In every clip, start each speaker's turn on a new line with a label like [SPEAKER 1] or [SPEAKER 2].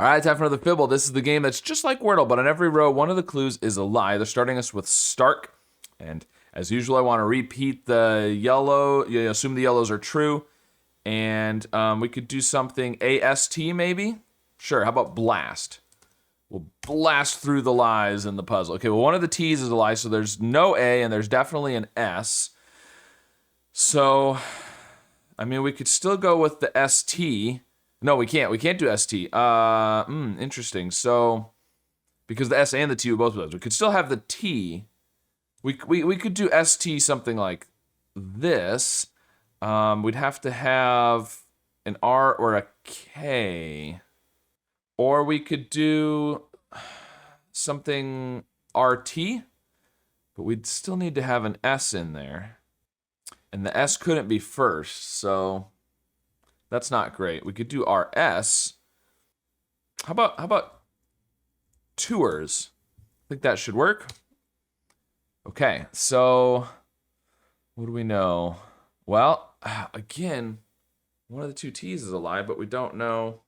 [SPEAKER 1] All right, time for another Fibble. This is the game that's just like Wordle, but on every row, one of the clues is a lie. They're starting us with Stark, and as usual, I want to repeat the yellow. You assume the yellows are true, and we could do something AST maybe? Sure, how about blast? We'll blast through the lies in the puzzle. Okay, well, one of the T's is a lie, so there's no A, and there's definitely an S. So, I mean, we could still go with the ST. No, we can't. We can't do ST. Interesting. So, because the S and the T were both of those, we could still have the T. We could do ST something like this. We'd have to have an R or a K. Or we could do something RT, but we'd still need to have an S in there. And the S couldn't be first, so that's not great. We could do RS. How about tours? I think that should work. Okay, so what do we know? Well, again, one of the two T's is a lie, but we don't know.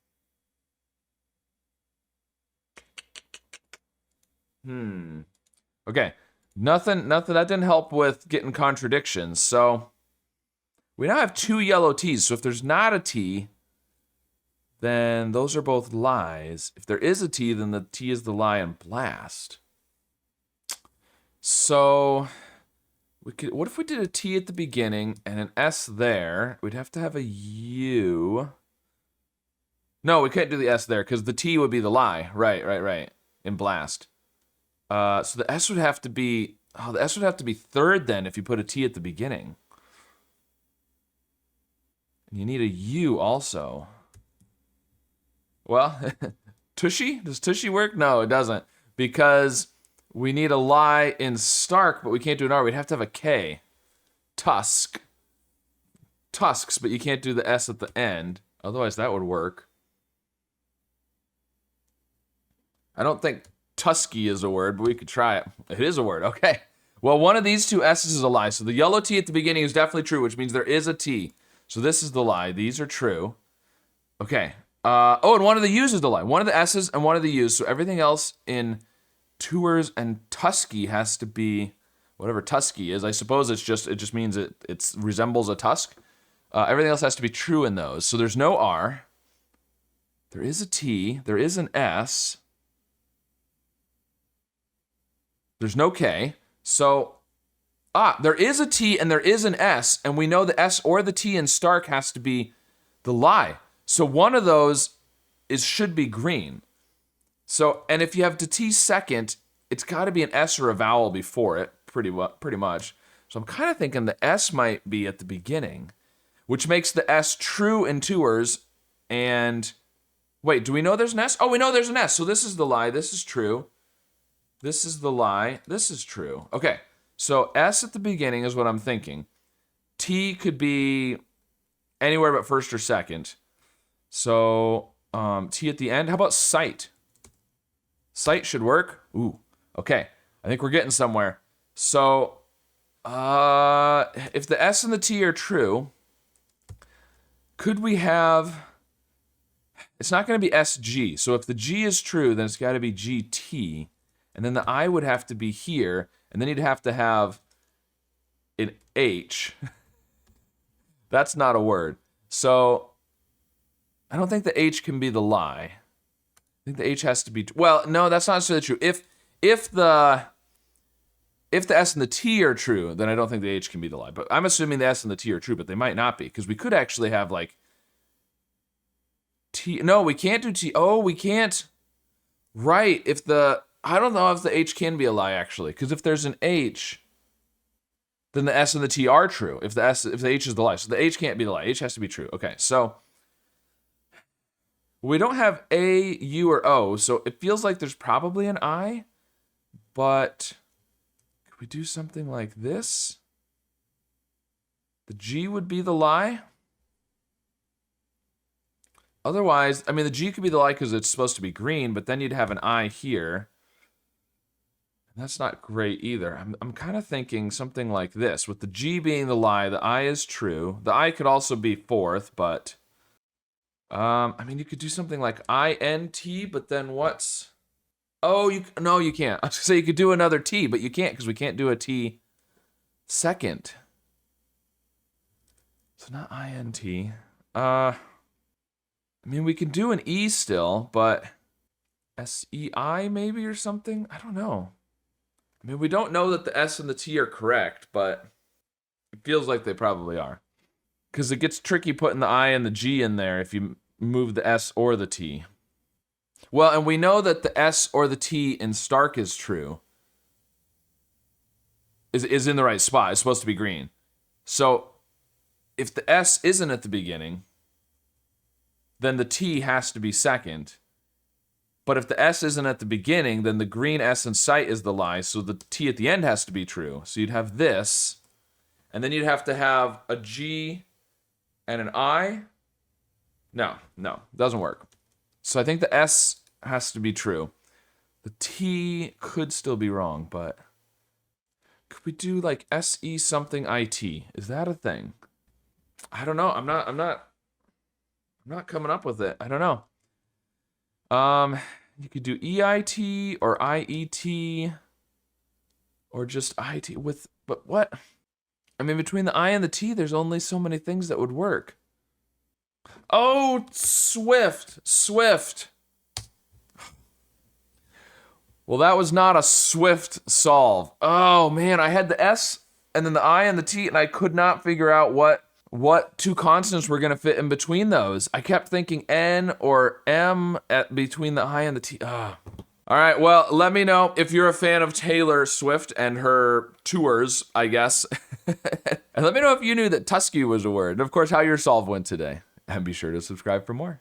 [SPEAKER 1] Okay, nothing. That didn't help with getting contradictions. So we now have two yellow T's. So if there's not a T, then those are both lies. If there is a T, then the T is the lie in blast. So we could. What if we did a T at the beginning and an S there? We'd have to have a U. No, we can't do the S there because the T would be the lie. Right. In blast. So the S would have to be. Oh, the S would have to be third then if you put a T at the beginning. And you need a U also. Well, Tushy? Does Tushy work? No, it doesn't. Because we need a lie in Stark, but we can't do an R. We'd have to have a K. Tusk. Tusks, but you can't do the S at the end. Otherwise, that would work. I don't think Tusky is a word, but we could try it. It is a word, okay. Well, one of these two S's is a lie. So the yellow T at the beginning is definitely true, which means there is a T. So this is the lie. These are true. Okay. And one of the U's is the lie. One of the S's and one of the U's. So everything else in tours and Tusky has to be whatever Tusky is. I suppose it just means it resembles a tusk. Everything else has to be true in those. So there's no R. There is a T. There is an S. There's no K. So, there is a T and there is an S, and we know the S or the T in Stark has to be the lie. So one of those should be green. So, and if you have the T second, it's got to be an S or a vowel before it, pretty much. So I'm kind of thinking the S might be at the beginning, which makes the S true in tours. And wait, do we know there's an S? Oh, we know there's an S. So this is the lie. This is true. This is the lie. This is true. Okay, so S at the beginning is what I'm thinking. T could be anywhere but first or second. So T at the end. How about sight? Sight should work. Ooh, okay. I think we're getting somewhere. So if the S and the T are true, could we have... It's not going to be SG. So if the G is true, then it's got to be GT. And then the I would have to be here, and then you'd have to have an H. That's not a word. So I don't think the H can be the lie. I think the H has to be... Well, no, that's not necessarily true. If the S and the T are true, then I don't think the H can be the lie. But I'm assuming the S and the T are true, but they might not be, because we could actually have, like, T... No, we can't do T. Oh, we can't... Right, if the... I don't know if the H can be a lie, actually, because if there's an H, then the S and the T are true. If the H is the lie, so the H can't be the lie. H has to be true. Okay, so we don't have A, U, or O, so it feels like there's probably an I, but could we do something like this? The G would be the lie. Otherwise, I mean, the G could be the lie because it's supposed to be green, but then you'd have an I here. That's not great either. I'm kind of thinking something like this. With the G being the lie, the I is true. The I could also be fourth, but I mean, you could do something like INT, but then what's... Oh, no, you can't. I was gonna say you could do another T, but you can't because we can't do a T second. So not INT. I mean, we can do an E still, but SEI maybe or something? I don't know. I mean, we don't know that the S and the T are correct, but it feels like they probably are. Because it gets tricky putting the I and the G in there if you move the S or the T. Well, and we know that the S or the T in Stark is true. Is in the right spot. It's supposed to be green. So if the S isn't at the beginning, then the T has to be second. But if the S isn't at the beginning, then the green S in sight is the lie, so the T at the end has to be true. So you'd have this, and then you'd have to have a G and an I. No, doesn't work. So I think the S has to be true. The T could still be wrong, but could we do like SE something IT? Is that a thing? I don't know. I'm not coming up with it. I don't know. You could do EIT or IET or just IT with, but what? I mean, between the I and the T, there's only so many things that would work. Oh, Swift. Well, that was not a swift solve. Oh man, I had the S and then the I and the T, and I could not figure out what two constants were gonna fit in between those. I kept thinking N or M between the I and the T. All right, well, let me know if you're a fan of Taylor Swift and her tours, I guess. And let me know if you knew that Tusky was a word. And of course, how your solve went today. And be sure to subscribe for more.